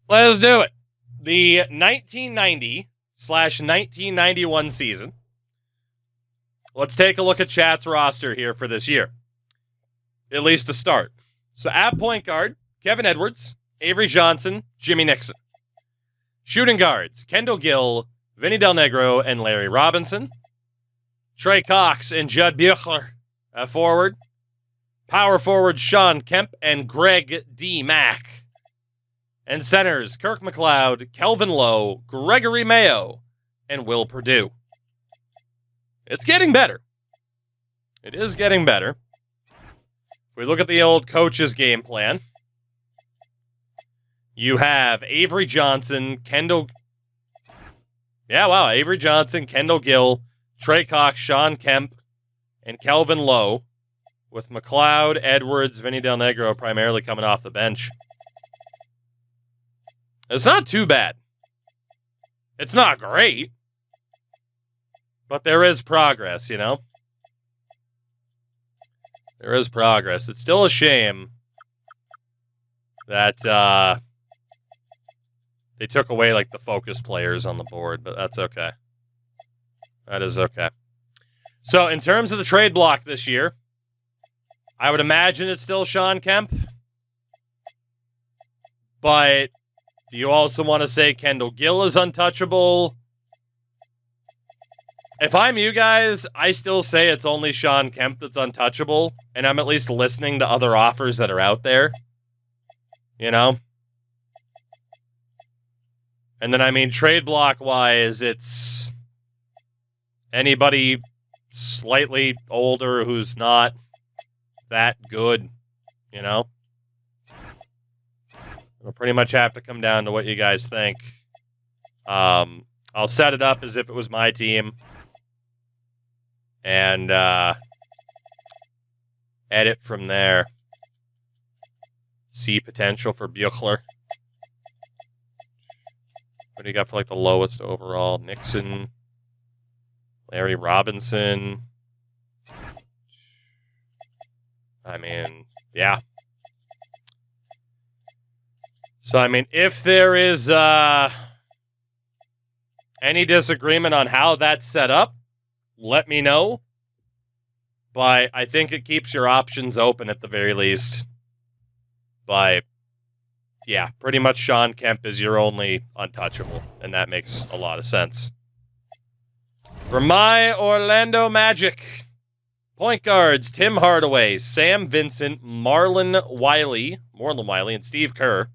Let's do it. The 1990/1991 season. Let's take a look at Chat's roster here for this year. At least to start. So at point guard, Kevin Edwards, Avery Johnson, Jimmy Nixon. Shooting guards, Kendall Gill, Vinny Del Negro, and Larry Robinson. Trey Cox and Judd Buechler at forward. Power forward, Sean Kemp and Greg D. Mack. And centers, Kirk McLeod, Kelvin Lowe, Gregory Mayo, and Will Perdue. It's getting better. It is getting better. If we look at the old coach's game plan, you have Avery Johnson, Avery Johnson, Kendall Gill, Trey Cox, Sean Kemp, and Kelvin Lowe, with McLeod, Edwards, Vinny Del Negro primarily coming off the bench. It's not too bad. It's not great. But there is progress, you know? There is progress. It's still a shame that they took away, like, the focus players on the board, but that's okay. That is okay. So, in terms of the trade block this year, I would imagine it's still Sean Kemp. But do you also want to say Kendall Gill is untouchable? If I'm you guys, I still say it's only Sean Kemp that's untouchable, and I'm at least listening to other offers that are out there. You know? And then, I mean, trade block-wise, it's anybody slightly older who's not that good, you know? It'll pretty much have to come down to what you guys think. I'll set it up as if it was my team. And edit from there. See potential for Buechler. What do you got for, like, the lowest overall? Nixon. Larry Robinson. I mean, yeah. So, I mean, if there is any disagreement on how that's set up, let me know. But I think it keeps your options open at the very least. But, yeah, pretty much Sean Kemp is your only untouchable, and that makes a lot of sense. For my Orlando Magic, point guards, Tim Hardaway, Sam Vincent, Marlon Wiley, and Steve Kerr.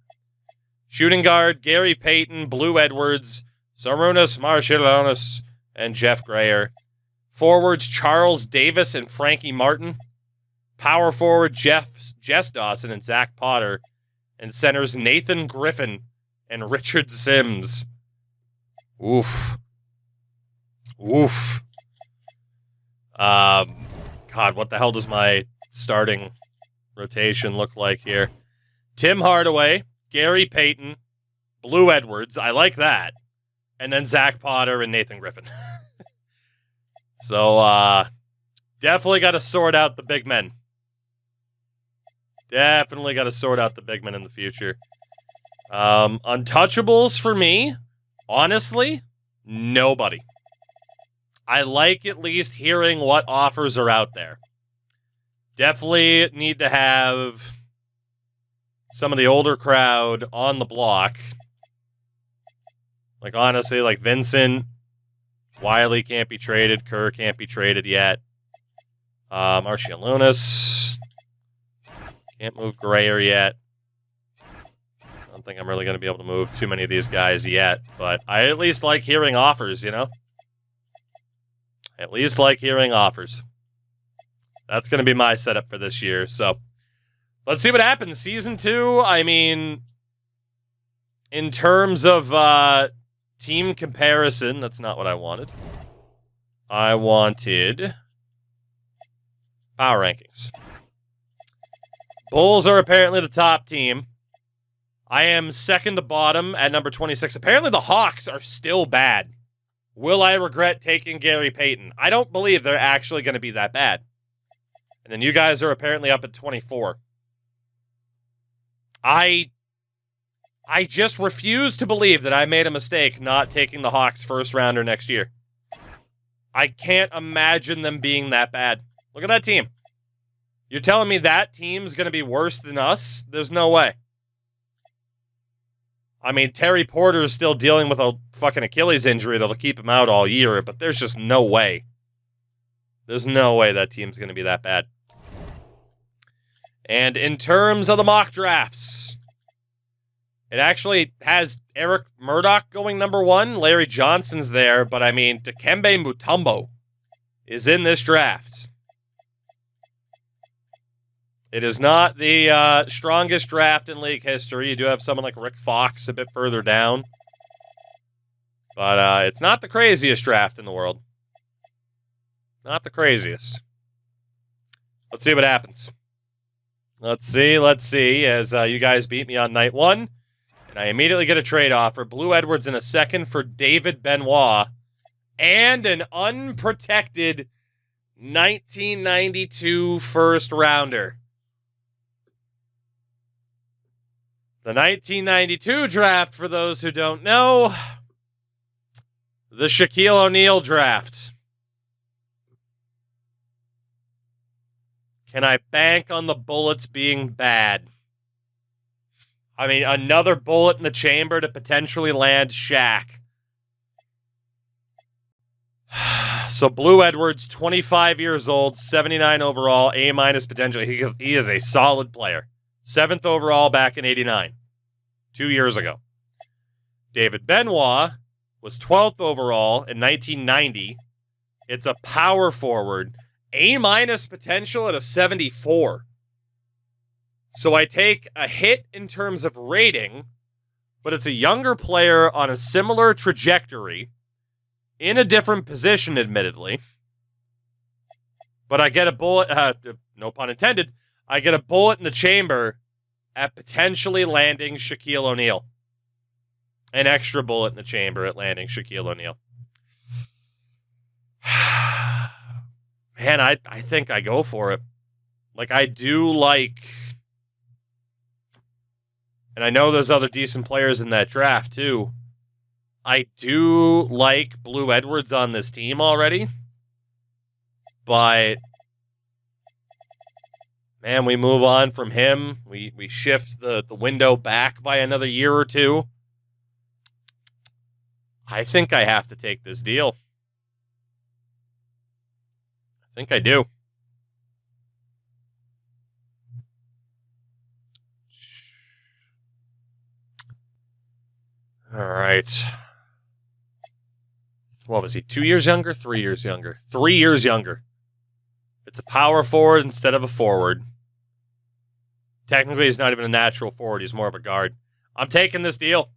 Shooting guard, Gary Payton, Blue Edwards, Sarunas Marciulionis, and Jeff Grayer. Forwards, Charles Davis and Frankie Martin. Power forward, Jess Dawson and Zach Potter. And centers, Nathan Griffin and Richard Sims. Oof. God, what the hell does my starting rotation look like here? Tim Hardaway, Gary Payton, Blue Edwards. I like that. And then Zach Potter and Nathan Griffin. So, definitely got to sort out the big men. Definitely got to sort out the big men in the future. Untouchables for me, honestly, nobody. I like at least hearing what offers are out there. Definitely need to have some of the older crowd on the block. Like, honestly, like Vincent, Wiley can't be traded. Kerr can't be traded yet. Marciulionis. Can't move Grayer yet. I don't think I'm really going to be able to move too many of these guys yet. But I at least like hearing offers, you know? At least like hearing offers. That's going to be my setup for this year. So, let's see what happens. Season 2, I mean, in terms of team comparison, that's not what I wanted. I wanted power rankings. Bulls are apparently the top team. I am second to bottom at number 26. Apparently the Hawks are still bad. Will I regret taking Gary Payton? I don't believe they're actually going to be that bad. And then you guys are apparently up at 24. I I just refuse to believe that I made a mistake not taking the Hawks first rounder next year. I can't imagine them being that bad. Look at that team. You're telling me that team's going to be worse than us? There's no way. I mean, Terry Porter is still dealing with a fucking Achilles injury that'll keep him out all year, but there's just no way. There's no way that team's going to be that bad. And in terms of the mock drafts, it actually has Eric Murdoch going number 1. Larry Johnson's there, but I mean, Dikembe Mutombo is in this draft. It is not the strongest draft in league history. You do have someone like Rick Fox a bit further down. But it's not the craziest draft in the world. Not the craziest. Let's see what happens. Let's see, as you guys beat me on night 1. And I immediately get a trade offer. Blue Edwards in a second for David Benoit. And an unprotected 1992 first rounder. The 1992 draft, for those who don't know, the Shaquille O'Neal draft. Can I bank on the Bullets being bad? I mean, another bullet in the chamber to potentially land Shaq. So Blue Edwards, 25 years old, 79 overall, A- potential. He is a solid player. 7th overall back in 89, 2 years ago. David Benoit was 12th overall in 1990. It's a power forward. A- potential at a 74. So I take a hit in terms of rating, but it's a younger player on a similar trajectory, in a different position, admittedly. But I get a bullet, no pun intended, I get a bullet in the chamber at potentially landing Shaquille O'Neal. An extra bullet in the chamber at landing Shaquille O'Neal. Man, I think I go for it. Like, I do like... And I know there's other decent players in that draft, too. I do like Blue Edwards on this team already. But... man, we move on from him. We shift the window back by another year or two. I think I have to take this deal. I think I do. All right. What was he? 2 years younger? 3 years younger? 3 years younger. It's a power forward instead of a forward. Technically, he's not even a natural forward. He's more of a guard. I'm taking this deal.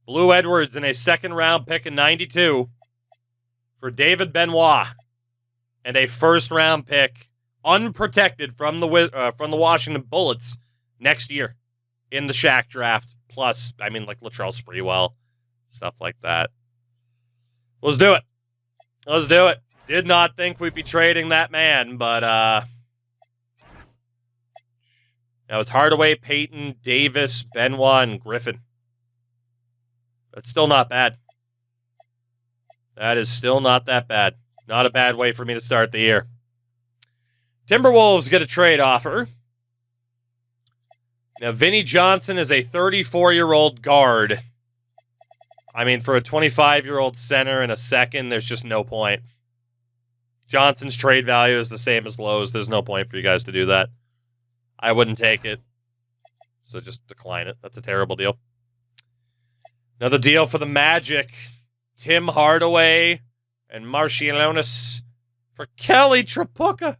Blue Edwards in a second-round pick in 92 for David Benoit. And a first-round pick, unprotected from the Washington Bullets next year in the Shaq draft. Plus, I mean, like Latrell Sprewell, stuff like that. Let's do it. Let's do it. Did not think we'd be trading that man, but now it's Hardaway, Payton, Davis, Benoit, and Griffin. That's still not bad. That is still not that bad. Not a bad way for me to start the year. Timberwolves get a trade offer. Now, Vinnie Johnson is a 34-year-old guard. I mean, for a 25-year-old center in a second, there's just no point. Johnson's trade value is the same as Lowe's. There's no point for you guys to do that. I wouldn't take it. So just decline it. That's a terrible deal. Another deal for the Magic. Tim Hardaway and Marciulionis for Kelly Tripucka.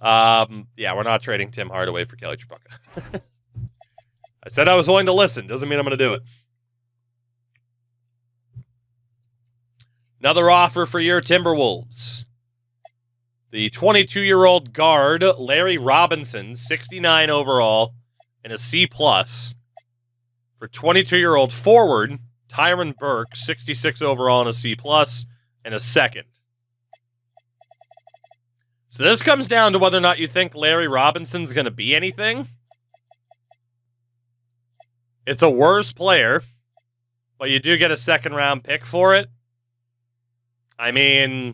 Yeah, we're not trading Tim Hardaway for Kelly Tripucka. I said I was willing to listen. Doesn't mean I'm going to do it. Another offer for your Timberwolves. The 22-year-old guard, Larry Robinson, 69 overall, and a C+. For 22-year-old forward, Tyron Burke, 66 overall and a C+, and a second. So this comes down to whether or not you think Larry Robinson's going to be anything. It's a worse player, but you do get a second-round pick for it. I mean,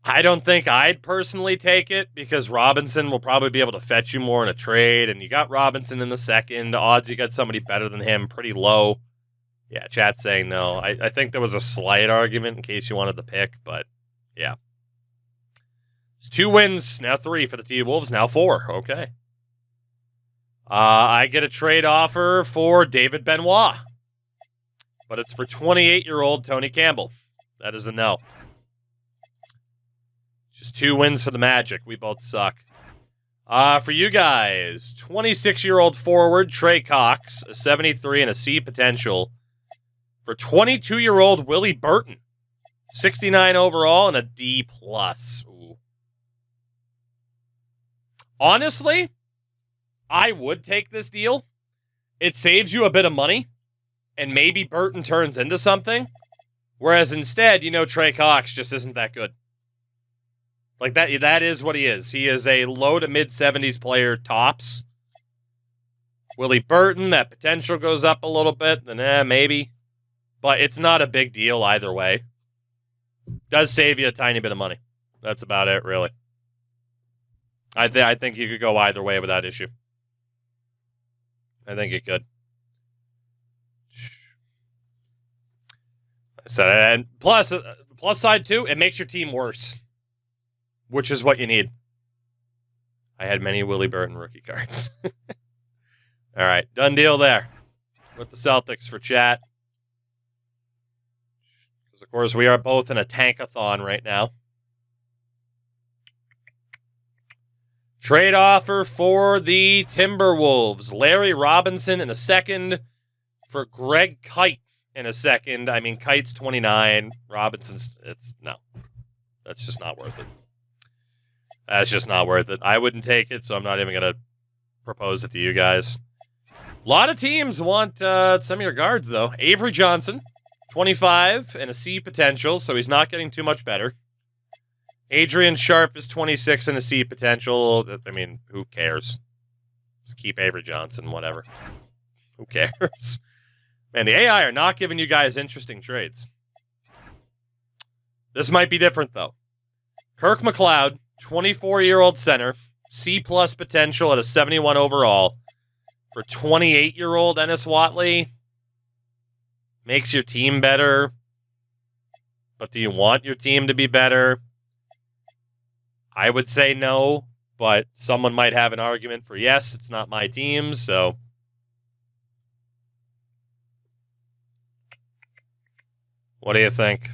I don't think I'd personally take it because Robinson will probably be able to fetch you more in a trade, and you got Robinson in the second. The odds you got somebody better than him pretty low. Yeah, chat's saying no. I think there was a slight argument in case you wanted the pick, but yeah. It's 2 wins, now 3 for the T-Wolves, now 4. Okay. I get a trade offer for David Benoit, but it's for 28-year-old Tony Campbell. That is a no. Just 2 wins for the Magic. We both suck. For you guys, 26-year-old forward Trey Cox, a 73 and a C potential. For 22-year-old Willie Burton, 69 overall and a D+. Ooh. Honestly, I would take this deal. It saves you a bit of money, and maybe Burton turns into something. Whereas instead, Trey Cox just isn't that good. Like, that is what he is. He is a low to mid-70s player tops. Willie Burton, that potential goes up a little bit, then maybe. But it's not a big deal either way. Does save you a tiny bit of money. That's about it, really. I think you could go either way with that issue. I think you could. I said, and plus side too, it makes your team worse, which is what you need. I had many Willie Burton rookie cards. All right, done deal there with the Celtics for chat. Because, of course, we are both in a tankathon right now. Trade offer for the Timberwolves. Larry Robinson in a second for Greg Kite in a second. I mean, Kite's 29. Robinson's, no. That's just not worth it. That's just not worth it. I wouldn't take it, so I'm not even going to propose it to you guys. A lot of teams want some of your guards, though. Avery Johnson, 25 and a C potential, so he's not getting too much better. Adrian Sharp is 26 and a C potential. I mean, who cares? Just keep Avery Johnson, whatever. Who cares? Man, the AI are not giving you guys interesting trades. This might be different, though. Kirk McLeod, 24-year-old center, C+ potential at a 71 overall. For 28-year-old Ennis Watley, makes your team better. But do you want your team to be better? I would say no, but someone might have an argument for yes. It's not my team, so. What do you think?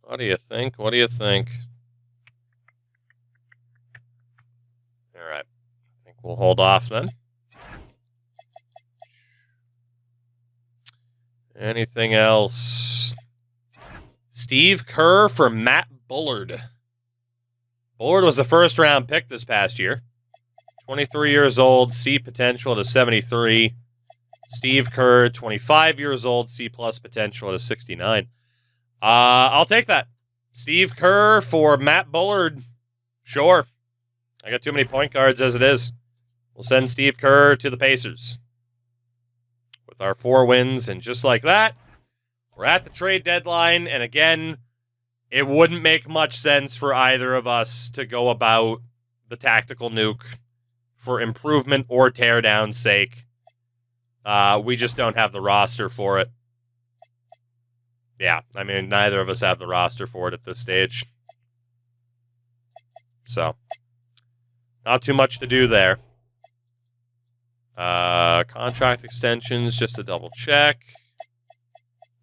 What do you think? What do you think? All right. I think we'll hold off then. Anything else? Steve Kerr for Matt Bullard. Bullard was a first-round pick this past year. 23 years old, C potential at a 73. Steve Kerr, 25 years old, C+ potential at a 69. I'll take that. Steve Kerr for Matt Bullard. Sure. I got too many point guards as it is. We'll send Steve Kerr to the Pacers. With our 4 wins, and just like that, we're at the trade deadline, and again, it wouldn't make much sense for either of us to go about the tactical nuke for improvement or teardown's sake. We just don't have the roster for it. Yeah, I mean, neither of us have the roster for it at this stage. So, not too much to do there. Contract extensions, just to double check.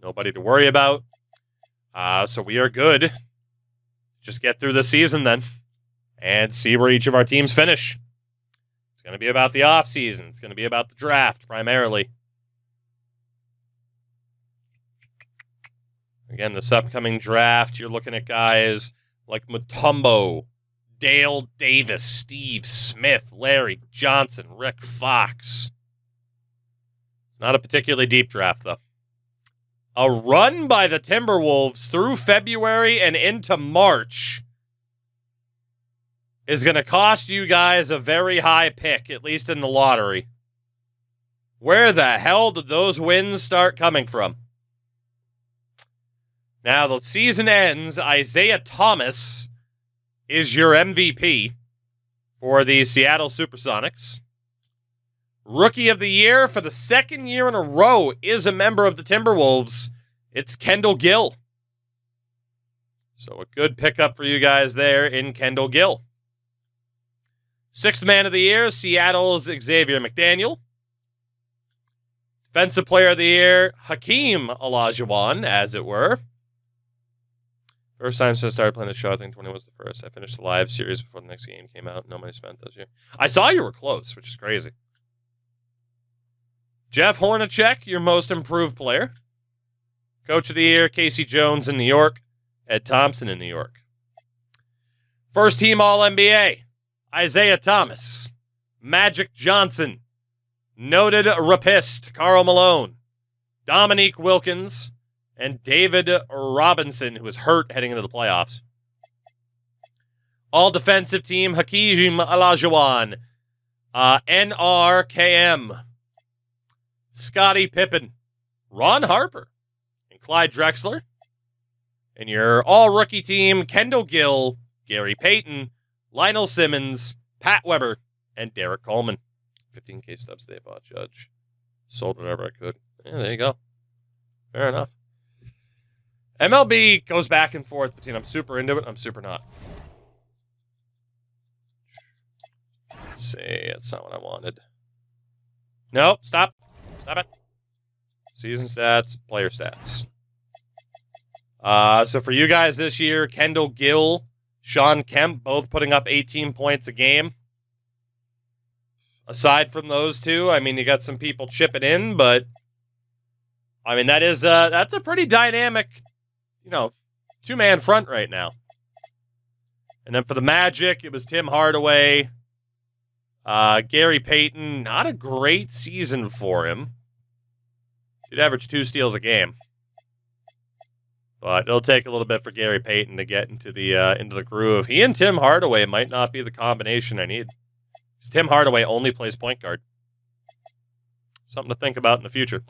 Nobody to worry about. So we are good. Just get through the season then and see where each of our teams finish. It's going to be about the offseason. It's going to be about the draft primarily. Again, this upcoming draft, you're looking at guys like Mutombo, Dale Davis, Steve Smith, Larry Johnson, Rick Fox. It's not a particularly deep draft, though. A run by the Timberwolves through February and into March is going to cost you guys a very high pick, at least in the lottery. Where the hell did those wins start coming from? Now, the season ends. Isaiah Thomas is your MVP for the Seattle Supersonics. Rookie of the Year for the second year in a row is a member of the Timberwolves. It's Kendall Gill. So a good pickup for you guys there in Kendall Gill. Sixth Man of the Year, Seattle's Xavier McDaniel. Defensive Player of the Year, Hakeem Olajuwon, as it were. First time since I started playing the show, I think 20 was the first. I finished the live series before the next game came out. No money spent this year. I saw you were close, which is crazy. Jeff Hornacek, your most improved player. Coach of the Year, Casey Jones in New York. Ed Thompson in New York. First team All-NBA, Isaiah Thomas. Magic Johnson. Noted rapist, Karl Malone. Dominique Wilkins. And David Robinson, who was hurt heading into the playoffs. All-defensive team, Hakeem Olajuwon. NRKM. Scottie Pippen, Ron Harper, and Clyde Drexler. And your all-rookie team, Kendall Gill, Gary Payton, Lionel Simmons, Pat Weber, and Derek Coleman. 15K stubs they bought, Judge. Sold whatever I could. Yeah, there you go. Fair enough. MLB goes back and forth between I'm super into it, I'm super not. Let's see, that's not what I wanted. Nope, stop. Stop it. Season stats, player stats. So for you guys this year, Kendall Gill, Sean Kemp, both putting up 18 points a game. Aside from those two, I mean, you got some people chipping in, but I mean, that's a pretty dynamic, two-man front right now. And then for the Magic, it was Tim Hardaway. Gary Payton, not a great season for him. He'd average 2 steals a game. But it'll take a little bit for Gary Payton to get into the groove. He and Tim Hardaway might not be the combination I need. Because Tim Hardaway only plays point guard. Something to think about in the future.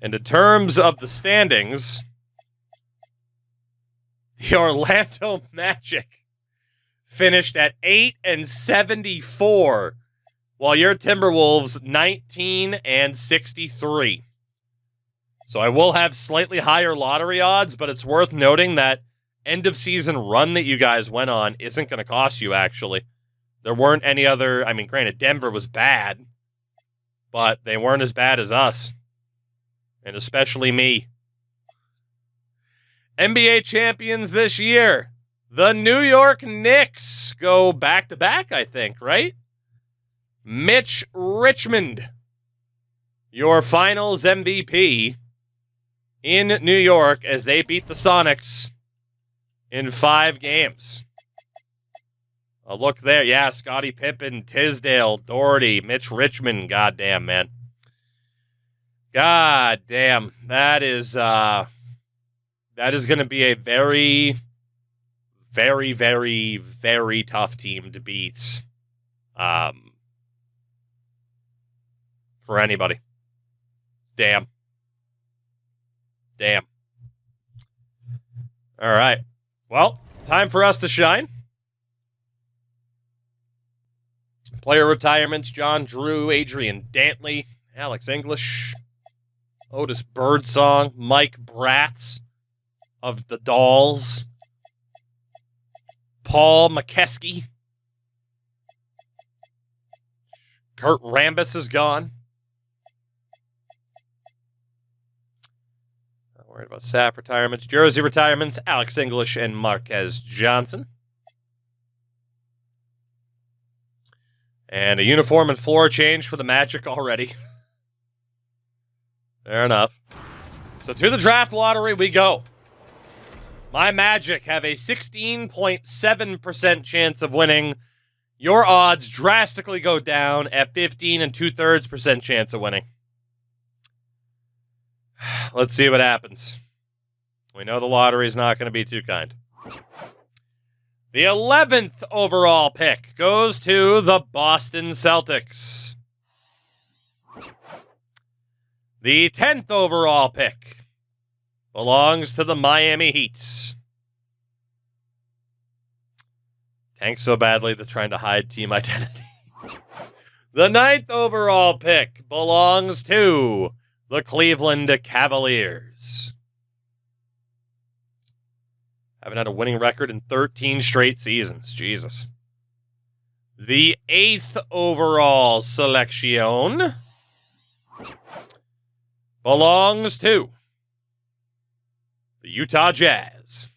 And in terms of the standings, the Orlando Magic finished at 8-74, while your Timberwolves 19-63. So I will have slightly higher lottery odds, but it's worth noting that end of season run that you guys went on isn't going to cost you, actually. There weren't any other, I mean, granted, Denver was bad, but they weren't as bad as us. And especially me. NBA champions this year. The New York Knicks go back-to-back, I think, right? Mitch Richmond, your finals MVP in New York as they beat the Sonics in 5 games. A look there. Yeah, Scottie Pippen, Tisdale, Doherty, Mitch Richmond. Goddamn, man. Goddamn. That is going to be a very, very, very, very tough team to beat. For anybody. Damn. All right. Well, time for us to shine. Player retirements, John Drew, Adrian Dantley, Alex English, Otis Birdsong, Mike Bratz of the Dolls, Paul McKeskey, Kurt Rambis is gone. Not worried about Sapp retirements. Jersey retirements, Alex English and Marquez Johnson. And a uniform and floor change for the Magic already. Fair enough. So to the draft lottery we go. My Magic have a 16.7% chance of winning. Your odds drastically go down at 15 2/3% chance of winning. Let's see what happens. We know the lottery is not going to be too kind. The 11th overall pick goes to the Boston Celtics. The 10th overall pick belongs to the Miami Heat. Tank so badly they're trying to hide team identity. The 9th overall pick belongs to the Cleveland Cavaliers. Haven't had a winning record in 13 straight seasons. Jesus. The 8th overall selection belongs to the Utah Jazz.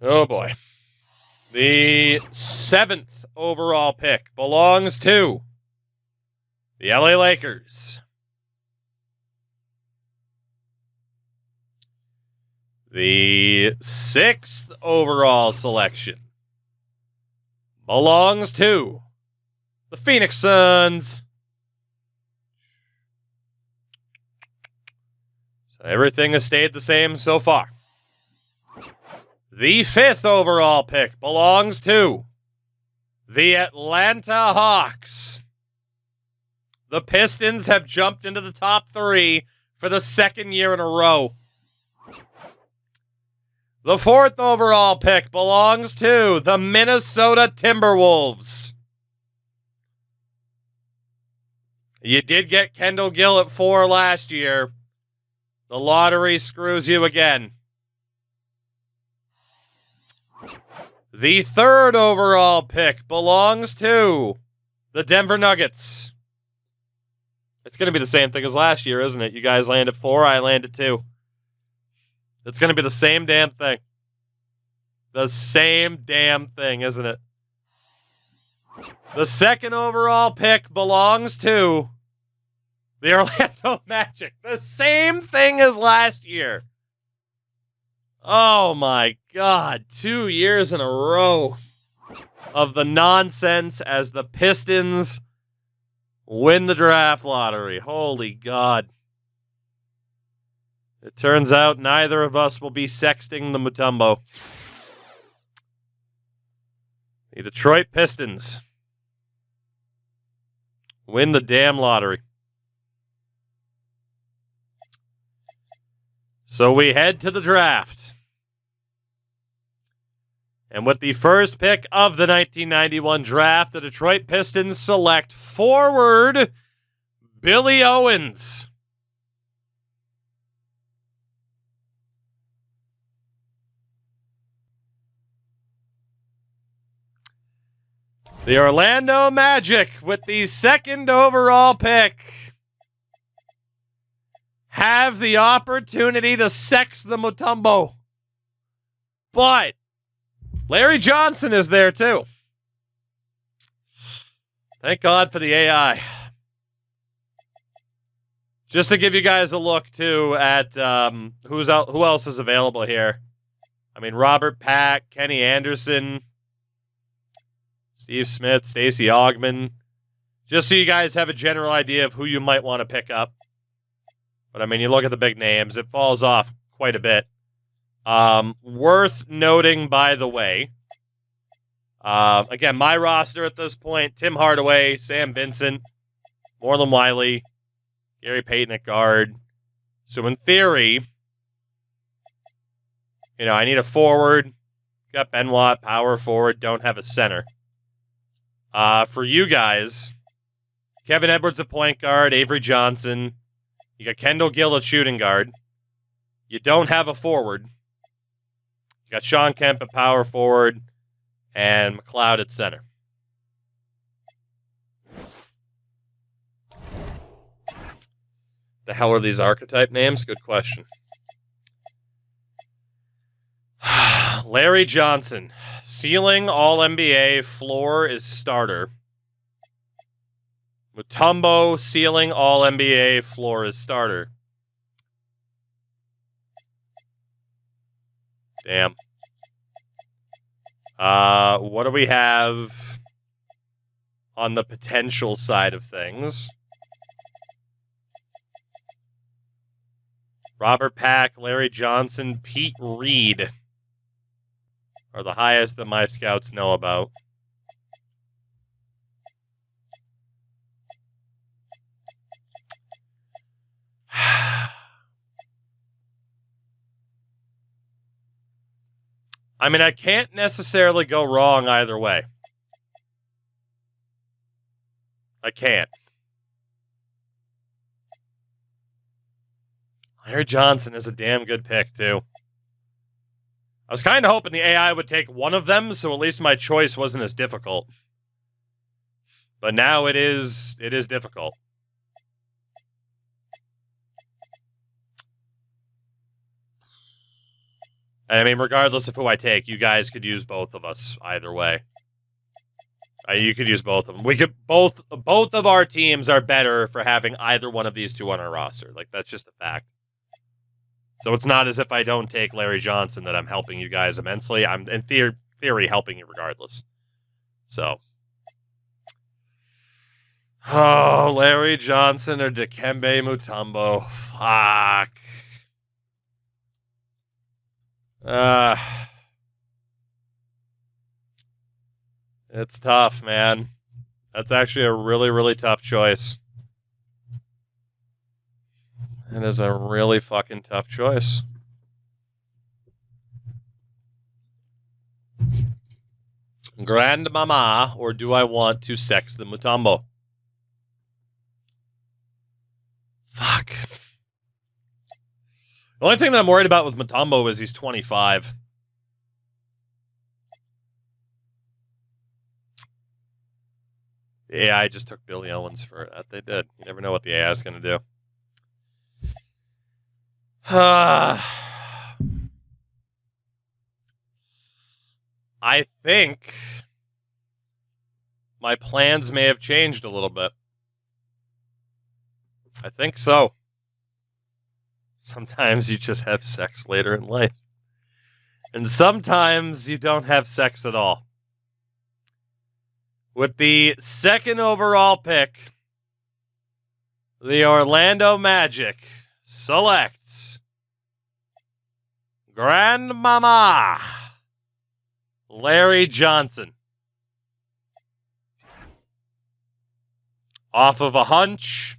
Oh boy. The 7th overall pick belongs to the LA Lakers. The 6th overall selection belongs to the Phoenix Suns. So everything has stayed the same so far. The 5th overall pick belongs to the Atlanta Hawks. The Pistons have jumped into the top 3 for the 2nd year in a row. The 4th overall pick belongs to the Minnesota Timberwolves. You did get Kendall Gill at 4 last year. The lottery screws you again. The 3rd overall pick belongs to the Denver Nuggets. It's going to be the same thing as last year, isn't it? You guys land at 4, I land at 2. It's going to be the same damn thing. The same damn thing, isn't it? The 2nd overall pick belongs to the Orlando Magic. The same thing as last year. Oh my God. 2 years in a row of the nonsense as the Pistons win the draft lottery. Holy God. It turns out neither of us will be sexting the Mutombo. The Detroit Pistons win the damn lottery. So we head to the draft. And with the first pick of the 1991 draft, the Detroit Pistons select forward Billy Owens. The Orlando Magic, with the 2nd overall pick, have the opportunity to sex the Mutombo. But Larry Johnson is there too. Thank God for the AI. Just to give you guys a look too at who else is available here. I mean, Robert Pack, Kenny Anderson, Steve Smith, Stacey Augman. Just so you guys have a general idea of who you might want to pick up. But I mean, you look at the big names, it falls off quite a bit. Worth noting, by the way, again, my roster at this point: Tim Hardaway, Sam Vincent, Morlon Wiley, Gary Payton at guard. So in theory, I need a forward. Got Benoit, power forward, don't have a center. For you guys, Kevin Edwards at point guard, Avery Johnson. You got Kendall Gill at shooting guard. You don't have a forward. You got Sean Kemp at power forward and McLeod at center. The hell are these archetype names? Good question. Larry Johnson. Ceiling All-NBA, floor is starter. Mutombo, ceiling All-NBA, floor is starter. Damn. What do we have on the potential side of things? Robert Pack, Larry Johnson, Pete Reed are the highest that my scouts know about. I mean, I can't necessarily go wrong either way. I can't. Larry Johnson is a damn good pick, too. I was kind of hoping the AI would take one of them, so at least my choice wasn't as difficult. But now it is difficult. I mean, regardless of who I take, you guys could use both of us either way. You could use both of them. We could both of our teams are better for having either one of these two on our roster. Like, that's just a fact. So it's not as if I don't take Larry Johnson that I'm helping you guys immensely. I'm in theory helping you regardless. So, oh, Larry Johnson or Dikembe Mutombo. Fuck. It's tough, man. That's actually a really, really tough choice. It is a really fucking tough choice. Grandmama, or do I want to sex the Mutombo? Fuck. The only thing that I'm worried about with Mutombo is he's 25. The AI just took Billy Owens for that. They did. You never know what the AI is going to do. I think my plans may have changed a little bit. I think so. Sometimes you just have sex later in life. And sometimes you don't have sex at all. With the second overall pick, the Orlando Magic selects Grandmama Larry Johnson. Off of a hunch,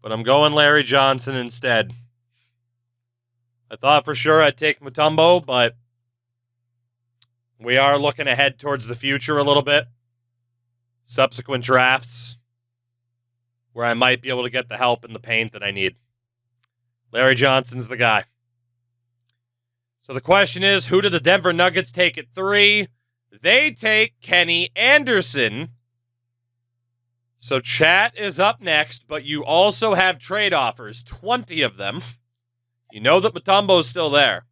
but I'm going Larry Johnson instead. I thought for sure I'd take Mutombo, but we are looking ahead towards the future a little bit. Subsequent drafts where I might be able to get the help in the paint that I need. Larry Johnson's the guy. So the question is, who did the Denver Nuggets take at 3? They take Kenny Anderson. So chat is up next, but you also have trade offers, 20 of them. You know that Mutombo's still there.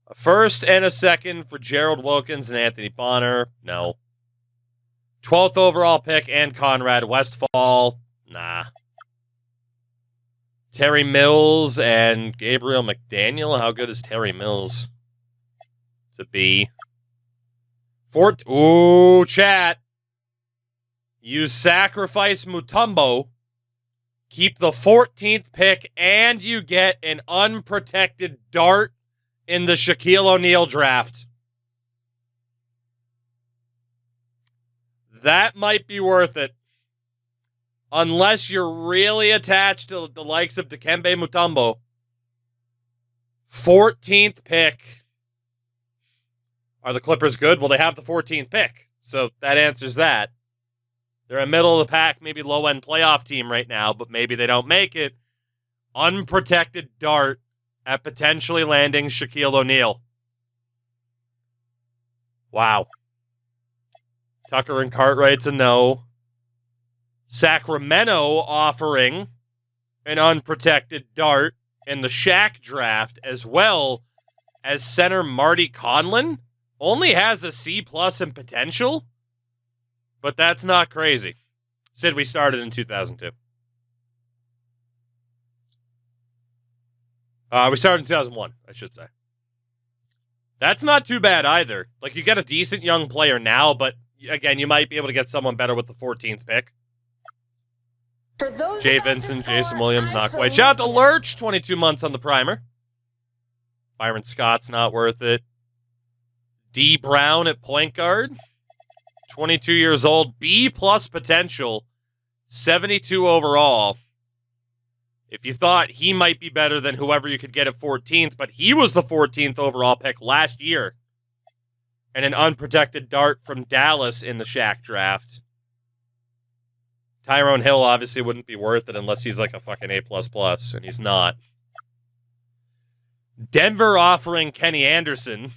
A first and a second for Gerald Wilkins and Anthony Bonner. No. 12th overall pick and Conrad Westfall. Nah. Terry Mills and Gabriel McDaniel. How good is Terry Mills? It's a B. Ooh, chat. You sacrifice Mutombo, keep the 14th pick, and you get an unprotected dart in the Shaquille O'Neal draft. That might be worth it. Unless you're really attached to the likes of Dikembe Mutombo. 14th pick. Are the Clippers good? Well, they have the 14th pick. So that answers that. They're a middle of the pack, maybe low-end playoff team right now, but maybe they don't make it. Unprotected dart at potentially landing Shaquille O'Neal. Wow. Tucker and Cartwright's a no. Sacramento offering an unprotected dart in the Shaq draft, as well as center Marty Conlon. Only has a C+ in potential, but that's not crazy. Sid, we started in 2002. We started in 2001, I should say. That's not too bad either. Like, you get a decent young player now, but again, you might be able to get someone better with the 14th pick. Jay Vincent, Jason Williams, not quite. Shout out to Lurch, 22 months on the primer. Byron Scott's not worth it. D. Brown at point guard, 22 years old, B+ potential, 72 overall. If you thought he might be better than whoever you could get at 14th, but he was the 14th overall pick last year, and an unprotected dart from Dallas in the Shaq draft. Tyrone Hill obviously wouldn't be worth it unless he's like a fucking A++, and he's not. Denver offering Kenny Anderson,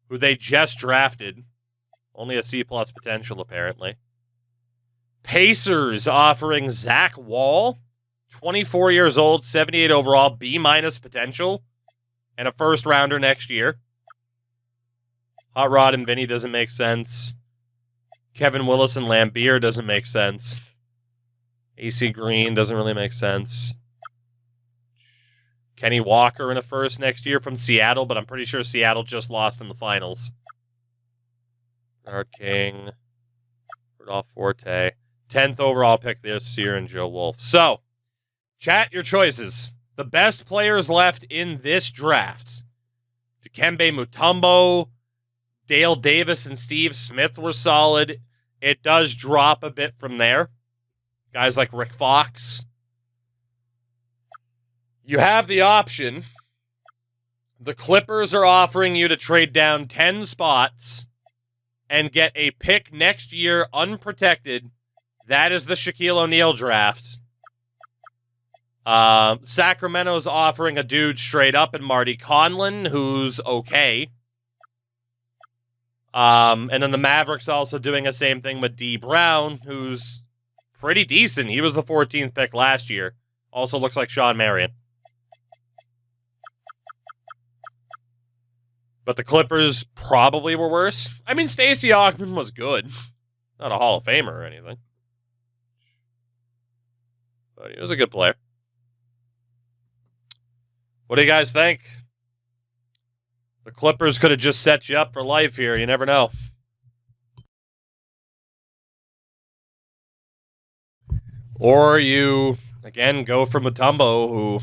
who they just drafted. Only a C+ potential, apparently. Pacers offering Zach Wall, 24 years old, 78 overall, B- potential, and a first-rounder next year. Hot Rod and Vinny doesn't make sense. Kevin Willis and Lambeer doesn't make sense. AC Green doesn't really make sense. Kenny Walker in a first next year from Seattle, but I'm pretty sure Seattle just lost in the finals. Bernard King. Rudolph Forte. 10th overall pick this year in Joe Wolf. So, chat your choices. The best players left in this draft. Dikembe Mutombo, Dale Davis, and Steve Smith were solid. It does drop a bit from there. Guys like Rick Fox. You have the option. The Clippers are offering you to trade down 10 spots and get a pick next year unprotected. That is the Shaquille O'Neal draft. Sacramento's offering a dude straight up in Marty Conlon, who's okay. And then the Mavericks also doing the same thing with D. Brown, who's pretty decent. He was the 14th pick last year. Also looks like Sean Marion. But the Clippers probably were worse. I mean, Stacey Augmon was good. Not a Hall of Famer or anything. But he was a good player. What do you guys think? The Clippers could have just set you up for life here. You never know. Or you, again, go for Mutombo, who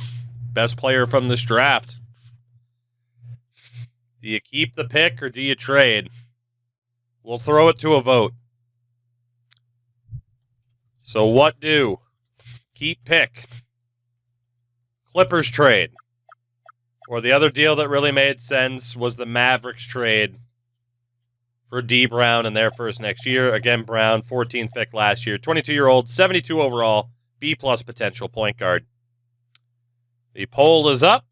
best player from this draft. Do you keep the pick or do you trade? We'll throw it to a vote. So what do? Keep pick. Clippers trade. Or the other deal that really made sense was the Mavericks trade for D. Brown and their first next year. Again, Brown, 14th pick last year. 22-year-old, 72 overall, B+ potential point guard. The poll is up.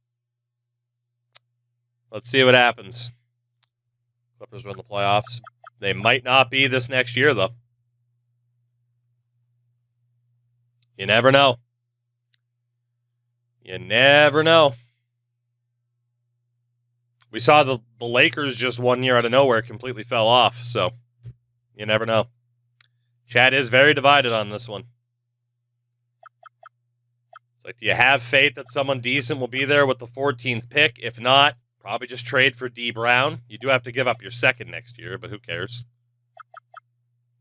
Let's see what happens. Clippers win the playoffs. They might not be this next year, though. You never know. You never know. We saw the Lakers just 1 year out of nowhere completely fell off, so you never know. Chat is very divided on this one. It's like, do you have faith that someone decent will be there with the 14th pick? If not, probably just trade for D. Brown. You do have to give up your second next year, but who cares?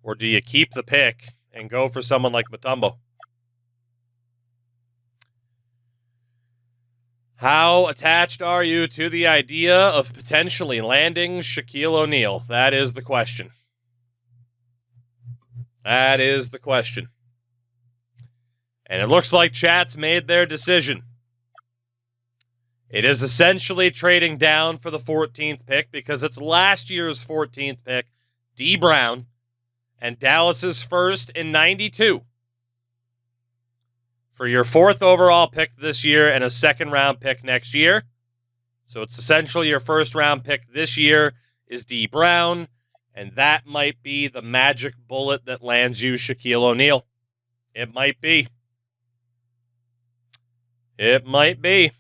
Or do you keep the pick and go for someone like Mutombo? How attached are you to the idea of potentially landing Shaquille O'Neal? That is the question. That is the question. And it looks like chat's made their decision. It is essentially trading down for the 14th pick because it's last year's 14th pick, D. Brown, and Dallas's first in 92. For your 4th overall pick this year and a 2nd-round pick next year. So it's essentially your 1st-round pick this year is D. Brown, and that might be the magic bullet that lands you Shaquille O'Neal. It might be. It might be.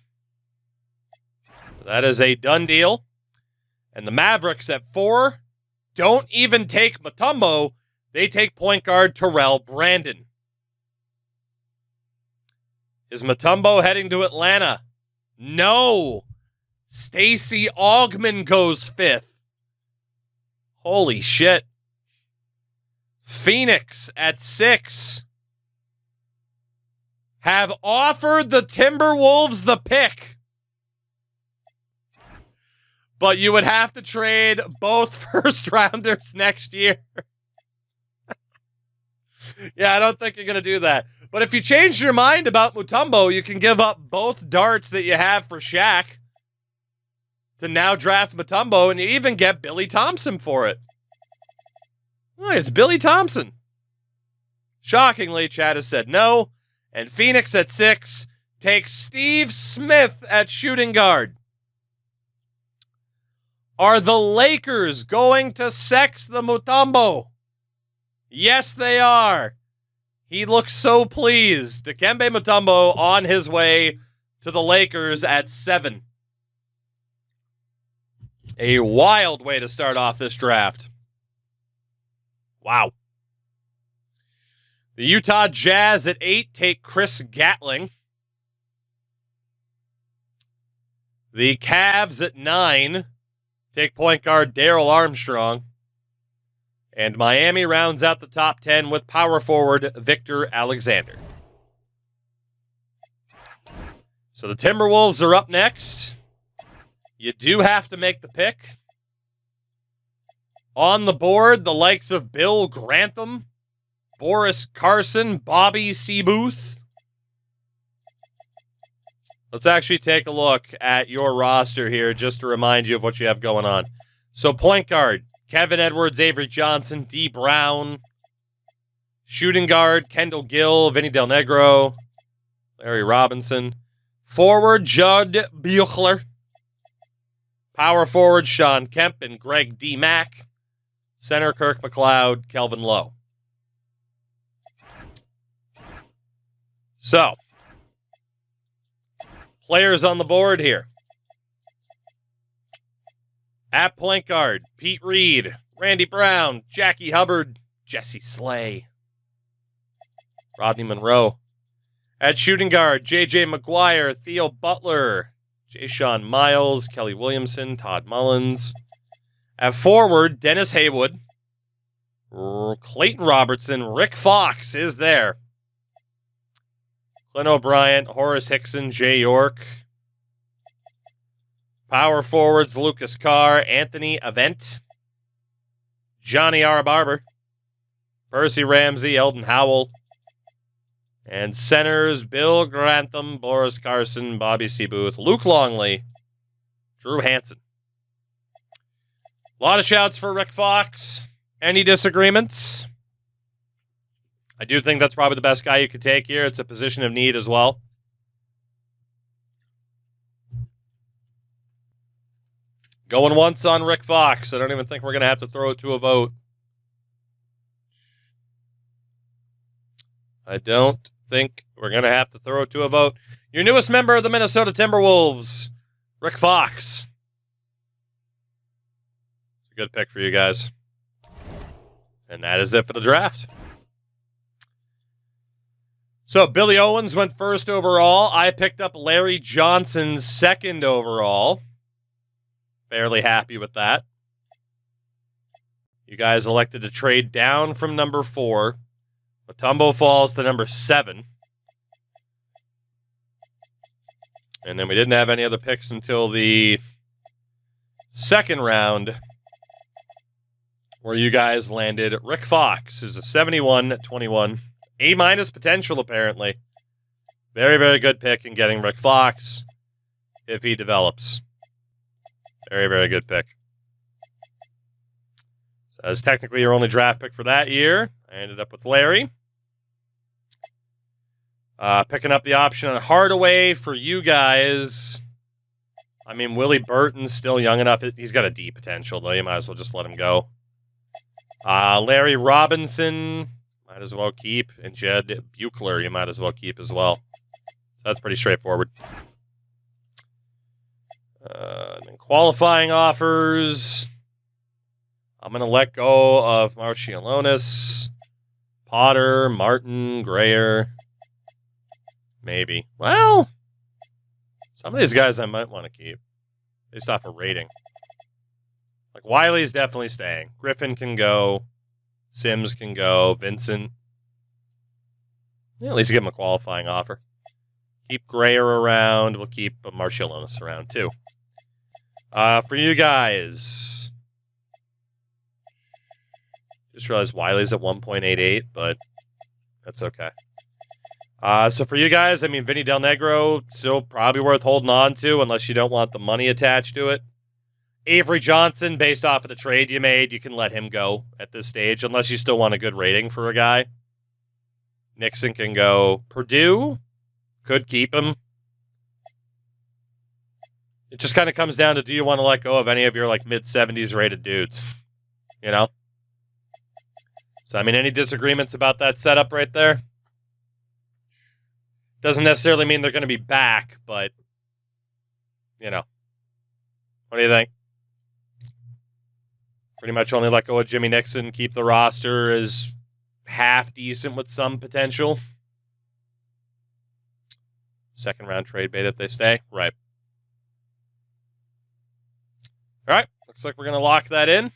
That is a done deal. And the Mavericks at 4 don't even take Mutombo. They take point guard Terrell Brandon. Is Mutombo heading to Atlanta? No. Stacey Augmon goes 5th. Holy shit. Phoenix at 6. have offered the Timberwolves the pick. But you would have to trade both first-rounders next year. Yeah, I don't think you're going to do that. But if you change your mind about Mutombo, you can give up both darts that you have for Shaq to now draft Mutombo, and you even get Billy Thompson for it. Oh, it's Billy Thompson. Shockingly, Chad has said no, and Phoenix at 6 takes Steve Smith at shooting guard. Are the Lakers going to sex the Mutombo? Yes, they are. He looks so pleased. Dikembe Mutombo on his way to the Lakers at 7. A wild way to start off this draft. Wow. The Utah Jazz at 8 take Chris Gatling. The Cavs at 9 take point guard Darrell Armstrong. And Miami rounds out the top 10 with power forward Victor Alexander. So the Timberwolves are up next. You do have to make the pick. On the board, the likes of Bill Grantham, Boris Carson, Bobby Seabooth. Let's actually take a look at your roster here just to remind you of what you have going on. So point guard, Kevin Edwards, Avery Johnson, D. Brown. Shooting guard, Kendall Gill, Vinny Del Negro, Larry Robinson. Forward, Judd Buechler. Power forward, Sean Kemp and Greg D. Mack. Center, Kirk McLeod, Kelvin Lowe. So, players on the board here. At point guard, Pete Reed, Randy Brown, Jackie Hubbard, Jesse Slay, Rodney Monroe. At shooting guard, J.J. McGuire, Theo Butler, Jay-Sean Miles, Kelly Williamson, Todd Mullins. At forward, Dennis Haywood, Clayton Robertson, Rick Fox is there. Clint O'Brien, Horace Hickson, Jay York. Power forwards, Lucas Carr, Anthony Avent, Johnny R. Barber, Percy Ramsey, Eldon Howell. And centers, Bill Grantham, Boris Carson, Bobby Seabooth, Luke Longley, Drew Hansen. A lot of shouts for Rick Fox. Any disagreements? I do think that's probably the best guy you could take here. It's a position of need as well. Going once on Rick Fox. I don't even think we're going to have to throw it to a vote. I don't think we're going to have to throw it to a vote. Your newest member of the Minnesota Timberwolves, Rick Fox. It's a good pick for you guys. And that is it for the draft. So Billy Owens went first overall. I picked up Larry Johnson second overall. Fairly happy with that. You guys elected to trade down from number 4. Mutombo falls to number 7. And then we didn't have any other picks until the second round, where you guys landed Rick Fox, who's a 71-21. A- potential, apparently. Very, very good pick in getting Rick Fox if he develops. Very, very good pick. So that's technically your only draft pick for that year. I ended up with Larry. Picking up the option on Hardaway for you guys. I mean, Willie Burton's still young enough. He's got a D potential, though. You might as well just let him go. Larry Robinson, might as well keep. And Jed Buechler, you might as well keep as well. So that's pretty straightforward. And then qualifying offers. I'm going to let go of Marcialonis, Potter, Martin, Grayer. Maybe. Well, some of these guys I might want to keep based off of rating. Like, Wiley's definitely staying. Griffin can go. Sims can go. Vincent. Yeah, at least give him a qualifying offer. Keep Grayer around. We'll keep Marciulionis around, too. For you guys... Just realized Wiley's at 1.88, but that's okay. So for you guys, I mean, Vinny Del Negro, still probably worth holding on to unless you don't want the money attached to it. Avery Johnson, based off of the trade you made, you can let him go at this stage unless you still want a good rating for a guy. Nixon can go. Purdue could keep him. It just kind of comes down to, do you want to let go of any of your like mid-70s rated dudes? You know? So, I mean, any disagreements about that setup right there? Doesn't necessarily mean they're going to be back, but, you know. What do you think? Pretty much only let go of Jimmy Nixon, keep the roster as half decent with some potential. Second round trade bait if they stay. Right. All right. Looks like we're going to lock that in.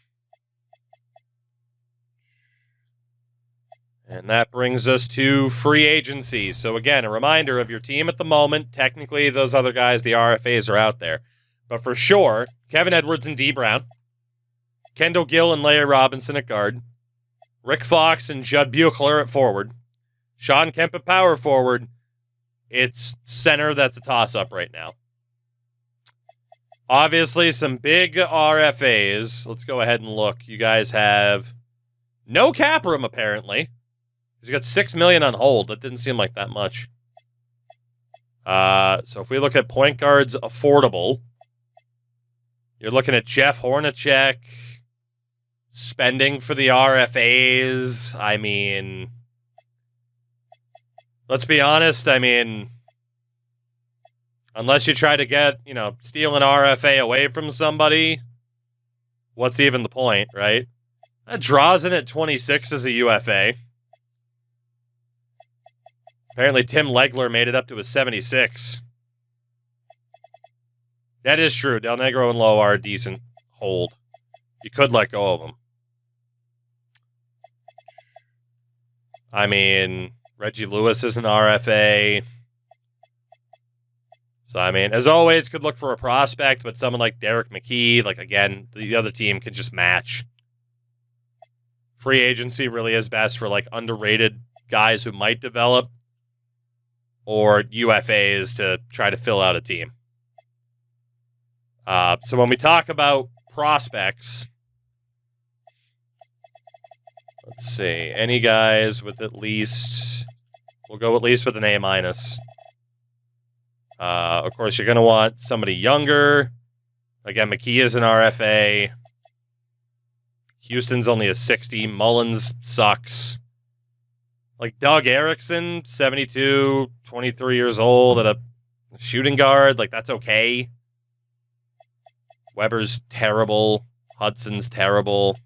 And that brings us to free agency. So again, a reminder of your team at the moment. Technically, those other guys, the RFAs, are out there. But for sure, Kevin Edwards and D. Brown. Kendall Gill and Larry Robinson at guard. Rick Fox and Judd Buechler at forward. Sean Kemp at power forward. It's center that's a toss-up right now. Obviously, some big RFAs. Let's go ahead and look. You guys have no cap room, apparently. You got $6 million on hold. That didn't seem like that much. So if we look at point guards affordable, you're looking at Jeff Hornacek spending for the RFAs. I mean, let's be honest. I mean, unless you try to get, steal an RFA away from somebody, what's even the point, right? That draws in at 26 as a UFA. Apparently, Tim Legler made it up to a 76. That is true. Del Negro and Lowe are a decent hold. You could let go of them. I mean, Reggie Lewis is an RFA. So, I mean, as always, could look for a prospect, but someone like Derek McKee, again, the other team can just match. Free agency really is best for, underrated guys who might develop, or UFAs to try to fill out a team. So when we talk about prospects, let's see, any guys with at least, we'll go at least with an A-. Of course, you're going to want somebody younger. Again, McKee is an RFA. Houston's only a 60. Mullins sucks. Doug Erickson, 72, 23 years old, at a shooting guard. That's okay. Weber's terrible. Hudson's terrible.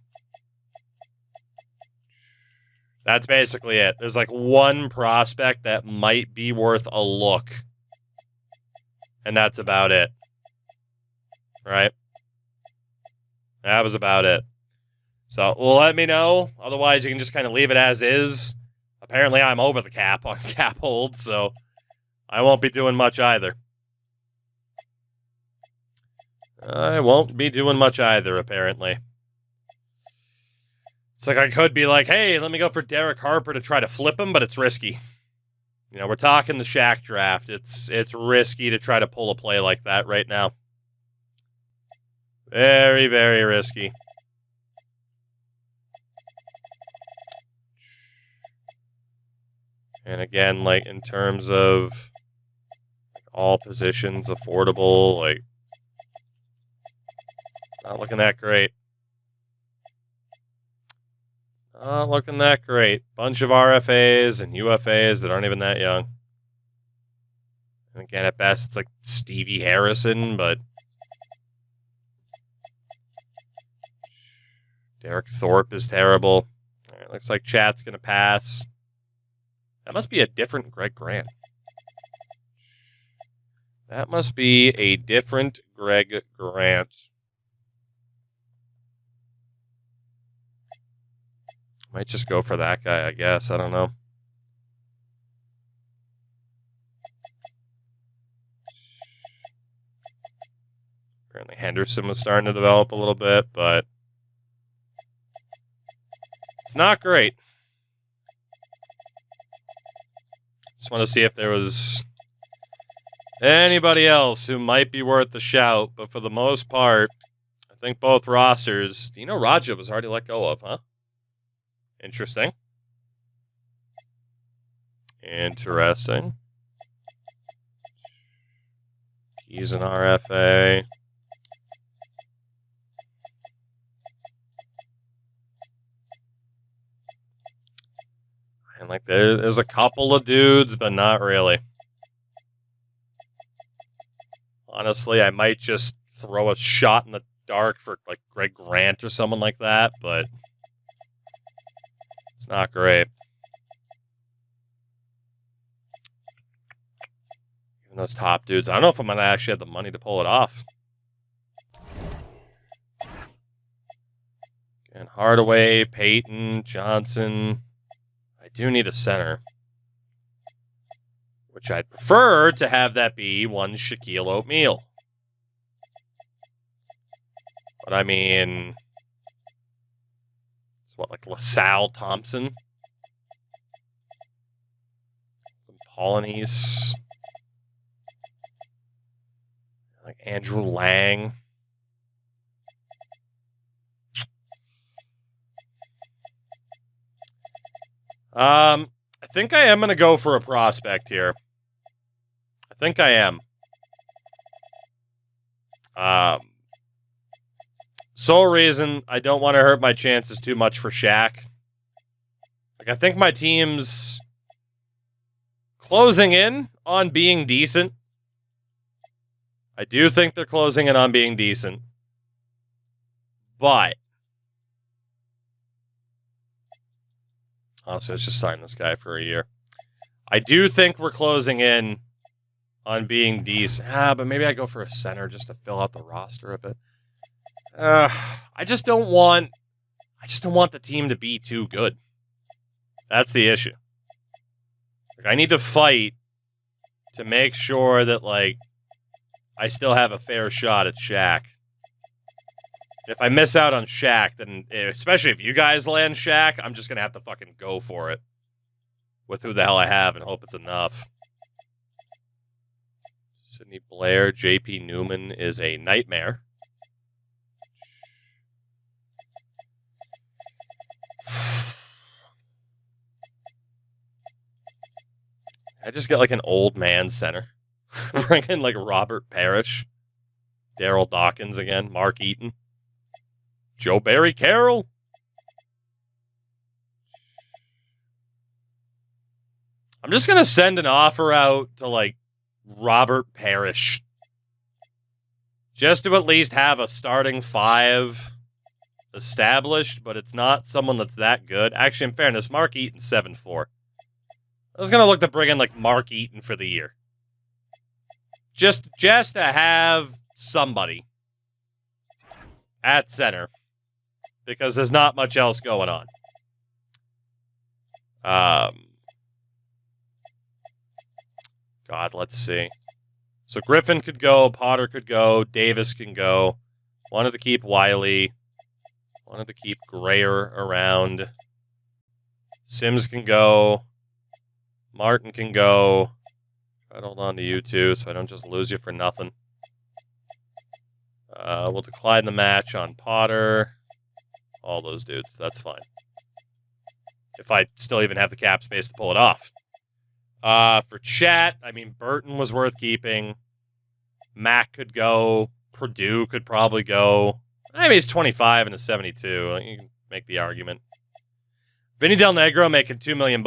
That's basically it. There's one prospect that might be worth a look. And that's about it. Right? That was about it. So, let me know. Otherwise, you can just kind of leave it as is. Apparently, I'm over the cap on cap hold, so I won't be doing much either. Apparently. It's I could be hey, let me go for Derek Harper to try to flip him, but it's risky. We're talking the Shaq draft. It's risky to try to pull a play like that right now. Very, very risky. And again, in terms of all positions affordable, not looking that great. Not looking that great. Bunch of RFAs and UFAs that aren't even that young. And again, at best, it's Stevie Harrison, but Derek Thorpe is terrible. All right, looks like chat's going to pass. That must be a different Greg Grant. That must be a different Greg Grant. Might just go for that guy, I guess. I don't know. Apparently Henderson was starting to develop a little bit, but it's not great. Just want to see if there was anybody else who might be worth the shout, but for the most part, I think both rosters. Dino Raja was already let go of, huh? Interesting. Interesting. He's an RFA. And like there's a couple of dudes, but not really. Honestly, I might just throw a shot in the dark for like Greg Grant or someone like that, but it's not great. Even those top dudes, I don't know if I'm gonna actually have the money to pull it off. And Hardaway, Peyton, Johnson. I do need a center, which I'd prefer to have that be one Shaquille O'Neal. But I mean, it's what, like LaSalle Thompson? Polonese. Like Andrew Lang. I think I am going to go for a prospect here. I think I am. Sole reason, I don't want to hurt my chances too much for Shaq. Like, I think my team's closing in on being decent. I do think they're closing in on being decent. But honestly, let's just sign this guy for a year. I do think we're closing in on being decent. But maybe I go for a center just to fill out the roster a bit. I just don't want the team to be too good. That's the issue. Like, I need to fight to make sure that, like, I still have a fair shot at Shaq. If I miss out on Shaq, then, especially if you guys land Shaq, I'm just going to have to fucking go for it with who the hell I have and hope it's enough. Sidney Blair, JP Newman is a nightmare. I just get like an old man center. Bring in like Robert Parrish, Daryl Dawkins again, Mark Eaton, Joe Barry Carroll. I'm just going to send an offer out to like Robert Parrish. Just to at least have a starting five established, but it's not someone that's that good. Actually, in fairness, Mark Eaton's 7'4". I was going to look to bring in like Mark Eaton for the year. Just to have somebody at center, because there's not much else going on. God, let's see. So Griffin could go, Potter could go, Davis can go. Wanted to keep Wiley. Wanted to keep Grayer around. Sims can go. Martin can go. Try to hold on to you two so I don't just lose you for nothing. We'll decline the match on Potter. All those dudes. That's fine. If I still even have the cap space to pull it off. For Chat, I mean, Burton was worth keeping. Mac could go. Purdue could probably go. I mean, he's 25 and a 72. You can make the argument. Vinny Del Negro making $2 million.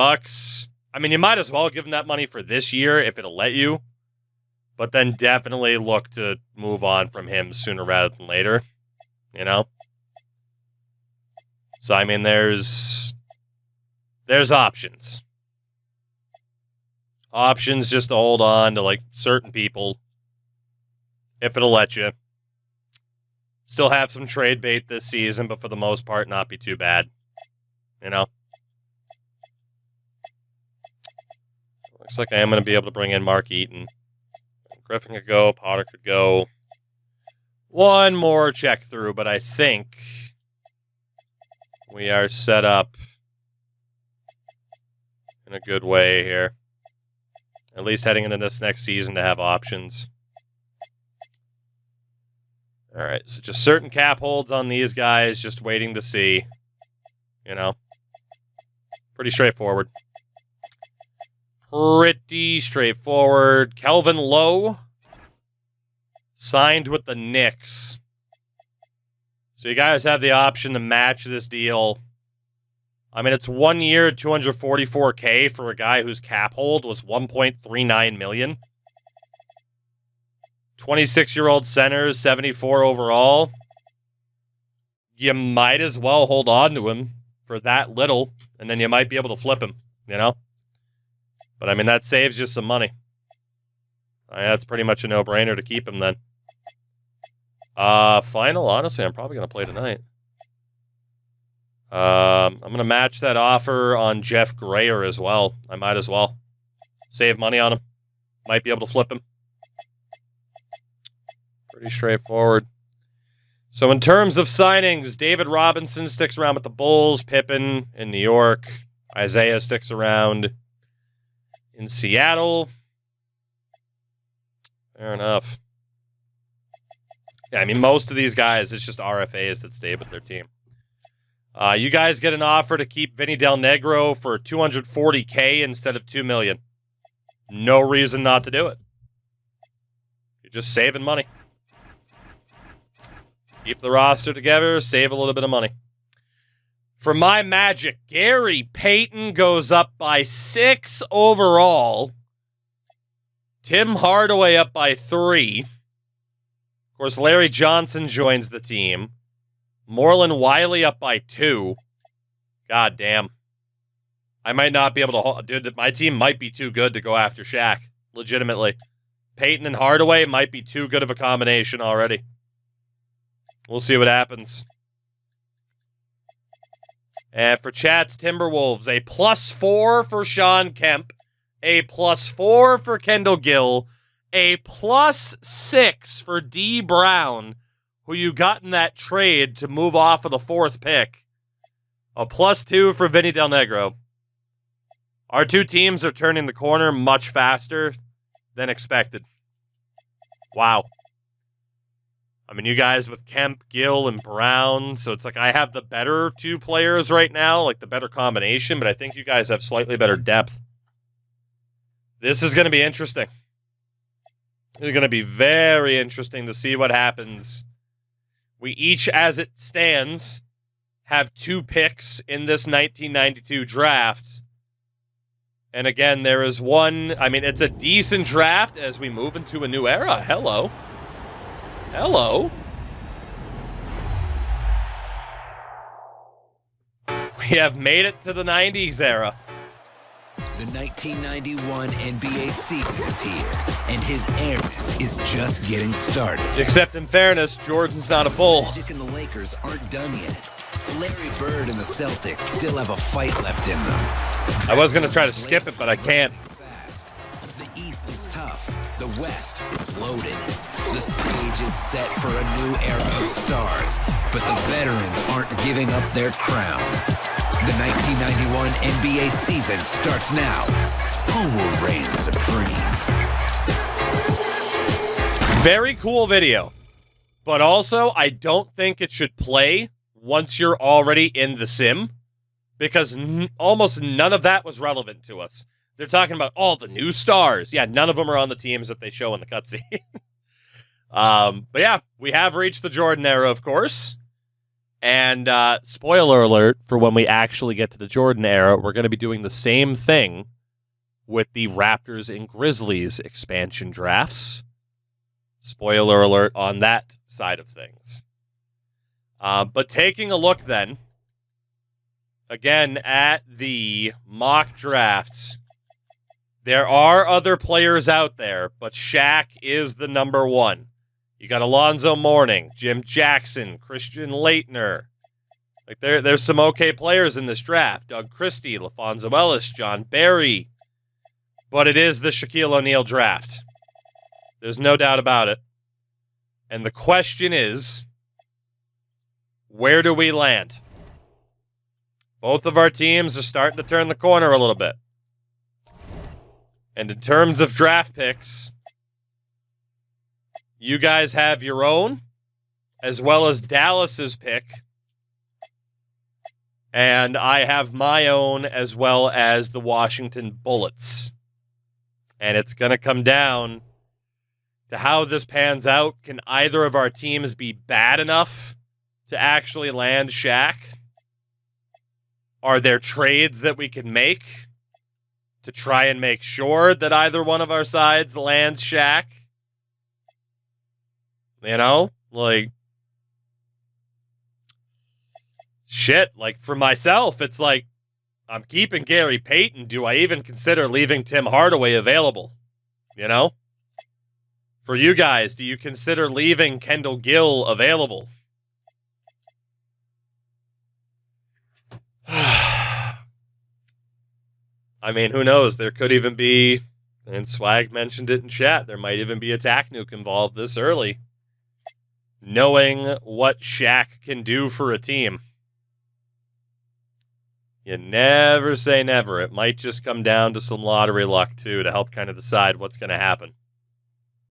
I mean, you might as well give him that money for this year if it'll let you. But then definitely look to move on from him sooner rather than later. You know? So, I mean, there's options. Options just to hold on to, like, certain people. If it'll let you. Still have some trade bait this season, but for the most part, not be too bad. You know? Looks like I am going to be able to bring in Mark Eaton. Griffin could go. Potter could go. one more check through, but I think we are set up in a good way here. At least heading into this next season to have options. All right, so just certain cap holds on these guys, just waiting to see. You know, pretty straightforward. Pretty straightforward. Kelvin Lowe signed with the Knicks. So you guys have the option to match this deal. I mean, it's 1 year, $244K for a guy whose cap hold was $1.39 million. 26-year-old center, 74 overall. You might as well hold on to him for that little, and then you might be able to flip him, you know? But, I mean, that saves you some money. That's pretty much a no-brainer to keep him then. Final, honestly, I'm probably going to play tonight. I'm going to match that offer on Jeff Grayer as well. I might as well. Save money on him. Might be able to flip him. Pretty straightforward. So in terms of signings, David Robinson sticks around with the Bulls. Pippen in New York. Isaiah sticks around in Seattle. Fair enough. Yeah, I mean, most of these guys, it's just RFAs that stay with their team. You guys get an offer to keep Vinny Del Negro for $240K instead of $2 million. No reason not to do it. You're just saving money. Keep the roster together, save a little bit of money. For my Magic, Gary Payton goes up by 6 overall. Tim Hardaway up by 3. Of course, Larry Johnson joins the team. Moreland Wiley up by 2. God damn. I might not be able to... Dude, my team might be too good to go after Shaq. Legitimately. Peyton and Hardaway might be too good of a combination already. We'll see what happens. And for Chat's Timberwolves, a +4 for Sean Kemp. A +4 for Kendall Gill. A +6 for D. Brown, who you got in that trade to move off of the 4th pick. A +2 for Vinny Del Negro. Our two teams are turning the corner much faster than expected. Wow. I mean, you guys with Kemp, Gill, and Brown, so it's like I have the better 2 players right now, like the better combination, but I think you guys have slightly better depth. This is going to be interesting. It's going to be very interesting to see what happens. We each, as it stands, have 2 picks in this 1992 draft. And again, there is one... I mean, it's a decent draft as we move into a new era. Hello. Hello. We have made it to the 90s era. The 1991 NBA season is here, and his eras is just getting started. Except in fairness, Jordan's not a Bull. Magic and the Lakers aren't done yet. Larry Bird and the Celtics still have a fight left in them. I was going to try to skip it, but I can't. The East is tough. The West is loaded. The stage is set for a new era of stars, but the veterans aren't giving up their crowns. The 1991 NBA season starts now. Who will reign supreme? Very cool video. But also, I don't think it should play once you're already in the sim, because almost none of that was relevant to us. They're talking about all the new stars. Yeah, none of them are on the teams that they show in the cutscene. But yeah, we have reached the Jordan era, of course. And spoiler alert, for when we actually get to the Jordan era, we're going to be doing the same thing with the Raptors and Grizzlies expansion drafts. Spoiler alert on that side of things. But taking a look then, again, at the mock drafts, there are other players out there, but Shaq is the number 1. You got Alonzo Mourning, Jim Jackson, Christian Laettner. Like there's some okay players in this draft. Doug Christie, LaFonso Ellis, John Barry. But it is the Shaquille O'Neal draft. There's no doubt about it. And the question is, where do we land? Both of our teams are starting to turn the corner a little bit. And in terms of draft picks, you guys have your own, as well as Dallas's pick. And I have my own, as well as the Washington Bullets. And it's going to come down to how this pans out. Can either of our teams be bad enough to actually land Shaq? Are there trades that we can make to try and make sure that either one of our sides lands Shaq? You know, like, shit, like for myself, it's like, I'm keeping Gary Payton. Do I even consider leaving Tim Hardaway available? You know? For you guys, do you consider leaving Kendall Gill available? I mean, who knows? There could even be, and Swag mentioned it in chat, there might even be a tack nuke involved this early. Knowing what Shaq can do for a team. You never say never. It might just come down to some lottery luck, too, to help kind of decide what's going to happen.